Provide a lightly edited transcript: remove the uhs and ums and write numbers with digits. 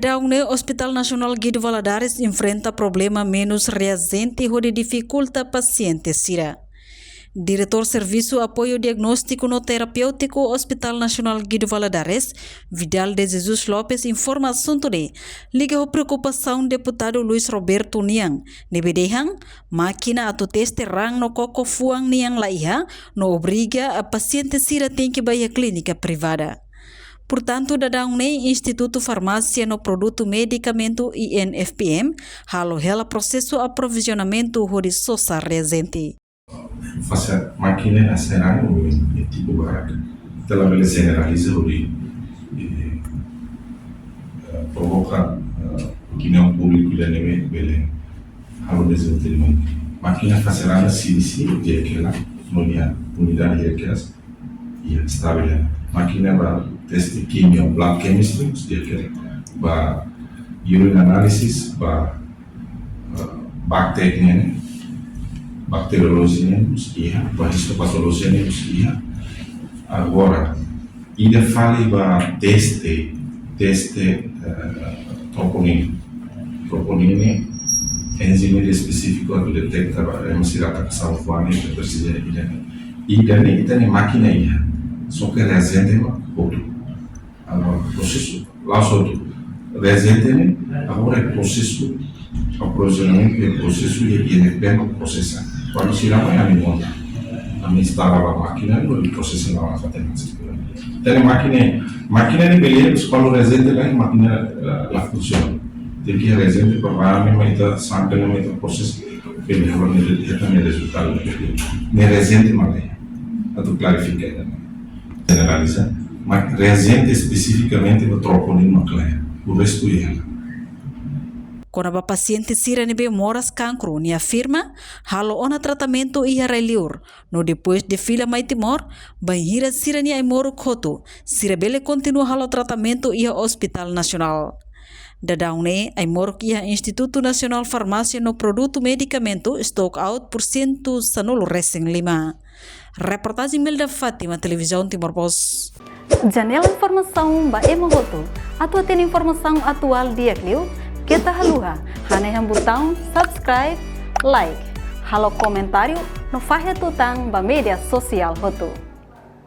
Dadaune Hospital Nacional Guido Valadares enfrenta problema menos reagente onde dificulta paciente sira. Diretor Serviço Apoio Diagnóstico no Terapêutico Hospital Nacional Guido Valadares, Vidal de Jesus Lopes, informa assunto de liga a preocupação deputado Luiz Roberto Niang. Nebedehang, máquina atu teste rang no coco fuang Niang laiha, no obriga a paciente sira tem que ir a clínica privada. Portanto, Dadaune Instituto Farmácia no Produto Medicamento INFPM, halo hela processo aprovisionamento de sosa reagente. Faça máquina a cenário é tipo baraca. Então ela generaliza o provoca opinião pública da neve bele halo desenvolvimento. Máquina facerá CDC de aquela unidade de aquelas e estável. Máquina para teste química, blood chemistry de aquela para urine analysis para bactéria bacteriologia para histopatologia agora ainda fala para teste troponina enzima específico que detecta a hemociratação fluana e precisa e tem máquina aí só que reagente outro agora processo lá só reagente agora é processo aprovisionamento e processo de INFPM processar. Quando se dá a minha a minha instala a máquina e processa lá a matemática. Tem máquina de beleza quando resende lá a máquina lá funciona. Tem que resende para a minha meta sample na meta processo ele vai também resultado. Ne resende malha. A tu clarificar. Generalizar. Mas resende especificamente para troponina nuclear. O resto é ela. Quando a paciente sira nebe moras cancro, ni afirma, halo ona tratamento ia reliur. No depois de fila mai timor, banhira sira ni ai moro koto, sira bele continua halo tratamento ia Hospital Nacional. Dadaune ai moro ia Instituto Nacional Farmácia no Produto Medicamento stock out por cento sanolo resing 5. Reportagem Melda Fátima, Televisão Timor Pos. Janela informação ba emogoto. Atua tem informação atual dia Clio. Kita haluha, hanehang botão subscribe, like, halo comentário no faixa tutang ba media sosial hotu.